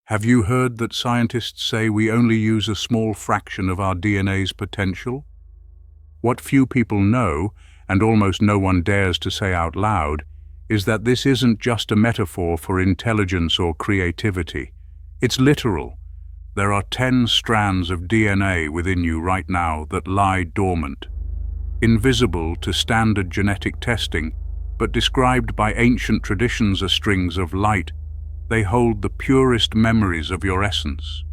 Have you heard that scientists say we only use a small fraction of our DNA's potential? What few people know, and almost no one dares to say out loud, is that this isn't just a metaphor for intelligence or creativity. It's literal. There are 10 strands of DNA within you right now that lie dormant, invisible to standard genetic testing, but described by ancient traditions as strings of light. They hold the purest memories of your essence.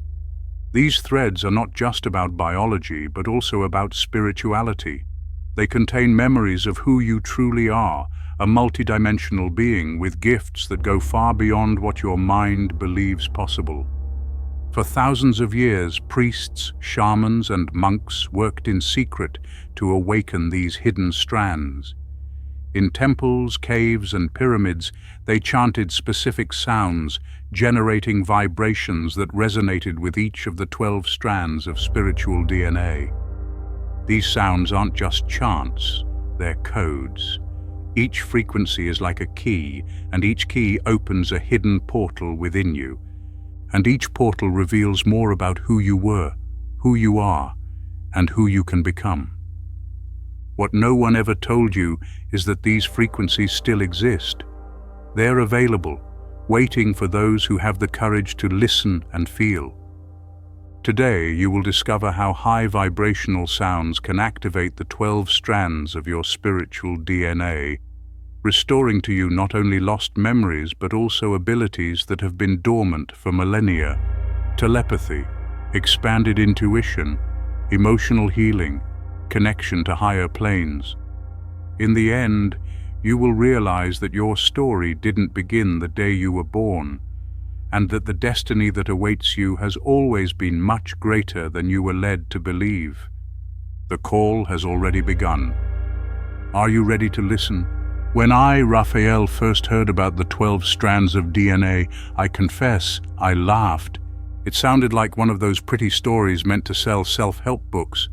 These threads are not just about biology, but also about spirituality. They contain memories of who you truly are, a multidimensional being with gifts that go far beyond what your mind believes possible. For thousands of years, priests, shamans, and monks worked in secret to awaken these hidden strands. In temples, caves, and pyramids, they chanted specific sounds, generating vibrations that resonated with each of the 12 strands of spiritual DNA. These sounds aren't just chants, they're codes. Each frequency is like a key, and each key opens a hidden portal within you. And each portal reveals more about who you were, who you are, and who you can become. What no one ever told you is that these frequencies still exist. They're available, waiting for those who have the courage to listen and feel. Today, you will discover how high vibrational sounds can activate the 12 strands of your spiritual DNA, restoring to you not only lost memories but also abilities that have been dormant for millennia: telepathy, expanded intuition, emotional healing, connection to higher planes. In the end, you will realize that your story didn't begin the day you were born, and that the destiny that awaits you has always been much greater than you were led to believe. The call has already begun. Are you ready to listen? When I, Raphael, first heard about the 12 strands of DNA, I confess, I laughed. It sounded like one of those pretty stories meant to sell self-help books,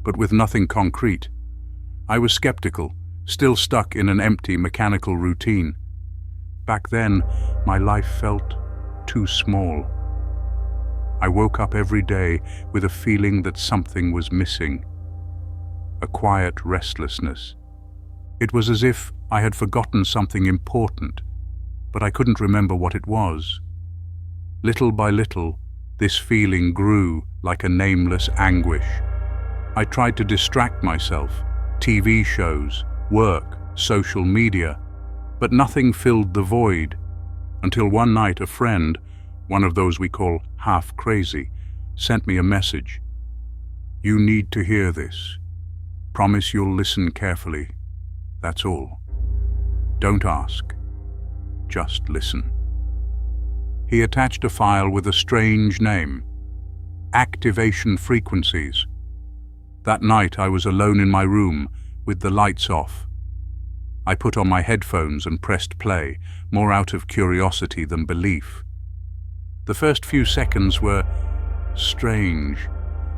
but with nothing concrete. I was skeptical, still stuck in an empty mechanical routine. Back then, my life felt too small. I woke up every day with a feeling that something was missing, a quiet restlessness. It was as if I had forgotten something important, but I couldn't remember what it was. Little by little, this feeling grew like a nameless anguish. I tried to distract myself, TV shows, work, social media, but nothing filled the void, until one night a friend, one of those we call half crazy, sent me a message. You need to hear this. Promise you'll listen carefully. That's all. Don't ask. Just listen. He attached a file with a strange name: Activation Frequencies. That night I was alone in my room, with the lights off. I put on my headphones and pressed play, more out of curiosity than belief. The first few seconds were strange,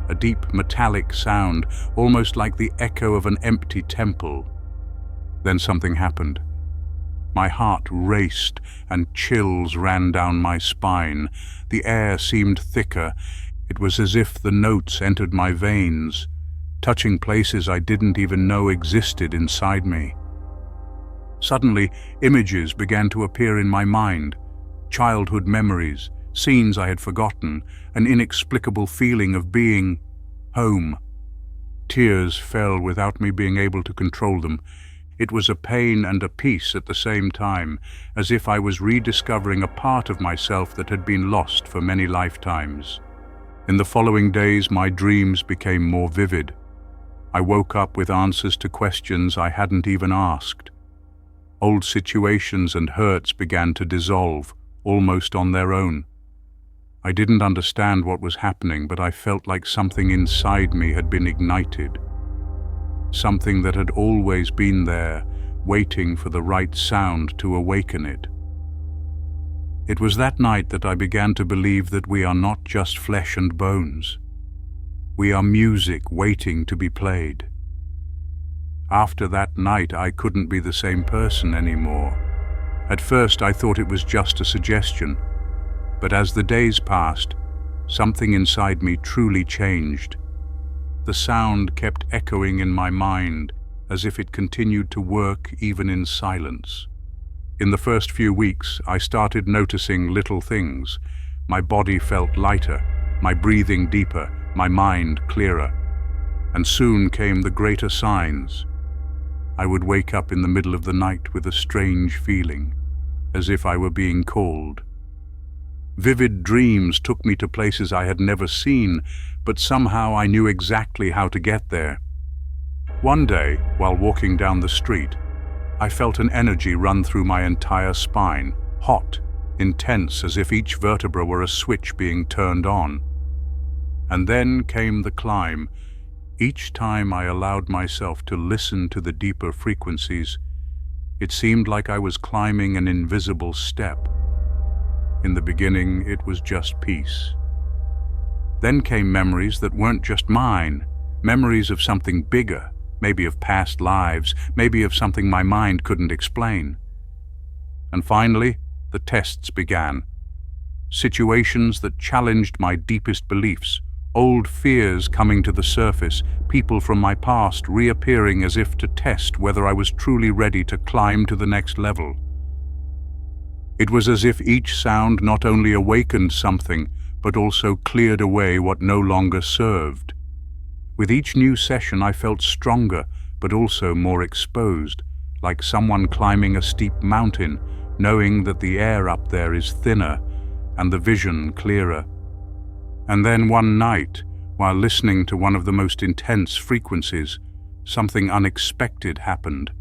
a deep metallic sound, almost like the echo of an empty temple. Then something happened. My heart raced and chills ran down my spine. The air seemed thicker. It was as if the notes entered my veins, touching places I didn't even know existed inside me. Suddenly, images began to appear in my mind, childhood memories, scenes I had forgotten, an inexplicable feeling of being home. Tears fell without me being able to control them. It was a pain and a peace at the same time, as if I was rediscovering a part of myself that had been lost for many lifetimes. In the following days, my dreams became more vivid. I woke up with answers to questions I hadn't even asked. Old situations and hurts began to dissolve, almost on their own. I didn't understand what was happening, but I felt like something inside me had been ignited. Something that had always been there, waiting for the right sound to awaken it. It was that night that I began to believe that we are not just flesh and bones. We are music waiting to be played. After that night, I couldn't be the same person anymore. At first, I thought it was just a suggestion. But as the days passed, something inside me truly changed. The sound kept echoing in my mind, as if it continued to work even in silence. In the first few weeks, I started noticing little things. My body felt lighter, my breathing deeper, my mind clearer. And soon came the greater signs. I would wake up in the middle of the night with a strange feeling, as if I were being called. Vivid dreams took me to places I had never seen, but somehow I knew exactly how to get there. One day, while walking down the street, I felt an energy run through my entire spine, hot, intense, as if each vertebra were a switch being turned on. And then came the climb. Each time I allowed myself to listen to the deeper frequencies, it seemed like I was climbing an invisible step. In the beginning, it was just peace. Then came memories that weren't just mine, memories of something bigger, maybe of past lives, maybe of something my mind couldn't explain. And finally, the tests began. Situations that challenged my deepest beliefs, old fears coming to the surface, people from my past reappearing as if to test whether I was truly ready to climb to the next level. It was as if each sound not only awakened something, but also cleared away what no longer served. With each new session I felt stronger, but also more exposed, like someone climbing a steep mountain, knowing that the air up there is thinner and the vision clearer. And then one night, while listening to one of the most intense frequencies, something unexpected happened.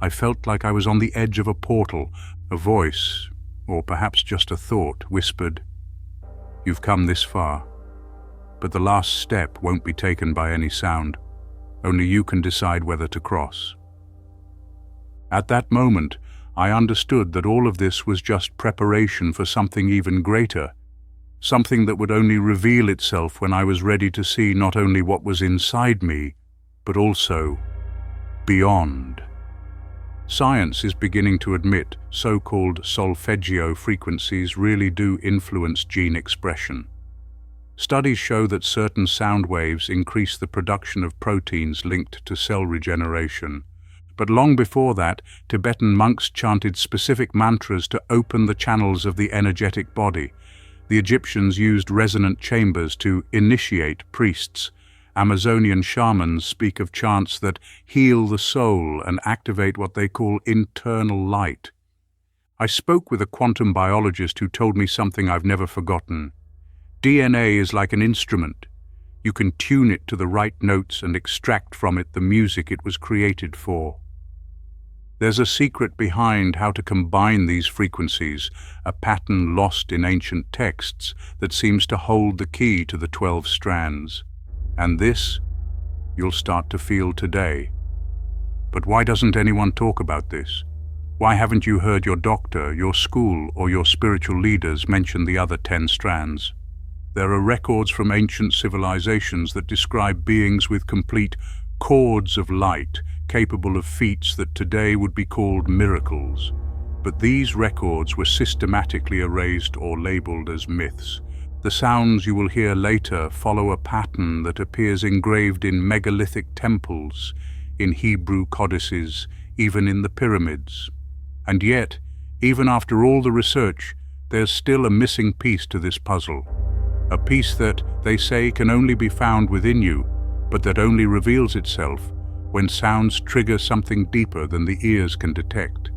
I felt like I was on the edge of a portal. A voice, or perhaps just a thought, whispered, "You've come this far, but the last step won't be taken by any sound. Only you can decide whether to cross." At that moment, I understood that all of this was just preparation for something even greater, something that would only reveal itself when I was ready to see not only what was inside me, but also beyond. Science is beginning to admit so-called solfeggio frequencies really do influence gene expression. Studies show that certain sound waves increase the production of proteins linked to cell regeneration. But long before that, Tibetan monks chanted specific mantras to open the channels of the energetic body. The Egyptians used resonant chambers to initiate priests. Amazonian shamans speak of chants that heal the soul and activate what they call internal light. I spoke with a quantum biologist who told me something I've never forgotten. DNA is like an instrument. You can tune it to the right notes and extract from it the music it was created for. There's a secret behind how to combine these frequencies, a pattern lost in ancient texts that seems to hold the key to the 12 strands. And this, you'll start to feel today. But why doesn't anyone talk about this? Why haven't you heard your doctor, your school, or your spiritual leaders mention the other 10 strands? There are records from ancient civilizations that describe beings with complete cords of light, capable of feats that today would be called miracles. But these records were systematically erased or labeled as myths. The sounds you will hear later follow a pattern that appears engraved in megalithic temples, in Hebrew codices, even in the pyramids. And yet, even after all the research, there's still a missing piece to this puzzle. A piece that, they say, can only be found within you, but that only reveals itself when sounds trigger something deeper than the ears can detect.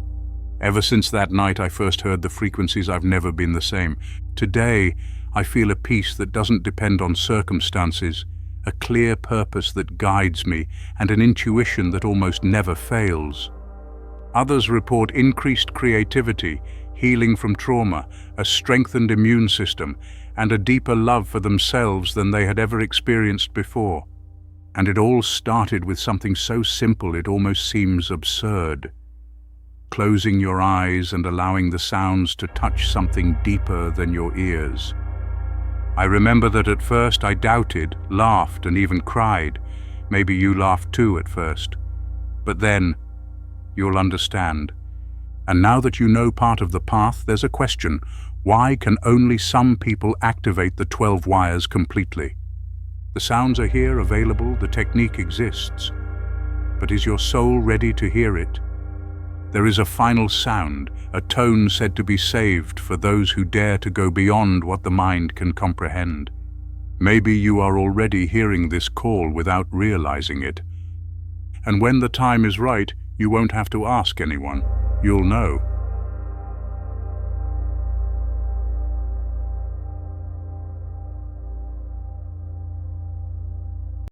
Ever since that night I first heard the frequencies, I've never been the same. Today, I feel a peace that doesn't depend on circumstances, a clear purpose that guides me, and an intuition that almost never fails. Others report increased creativity, healing from trauma, a strengthened immune system, and a deeper love for themselves than they had ever experienced before. And it all started with something so simple it almost seems absurd. Closing your eyes and allowing the sounds to touch something deeper than your ears. I remember that at first I doubted, laughed, and even cried. Maybe you laughed too at first. But then, you'll understand. And now that you know part of the path, there's a question. Why can only some people activate the 12 wires completely? The sounds are here, available, the technique exists. But is your soul ready to hear it? There is a final sound, a tone said to be saved for those who dare to go beyond what the mind can comprehend. Maybe you are already hearing this call without realizing it. And when the time is right, you won't have to ask anyone. You'll know.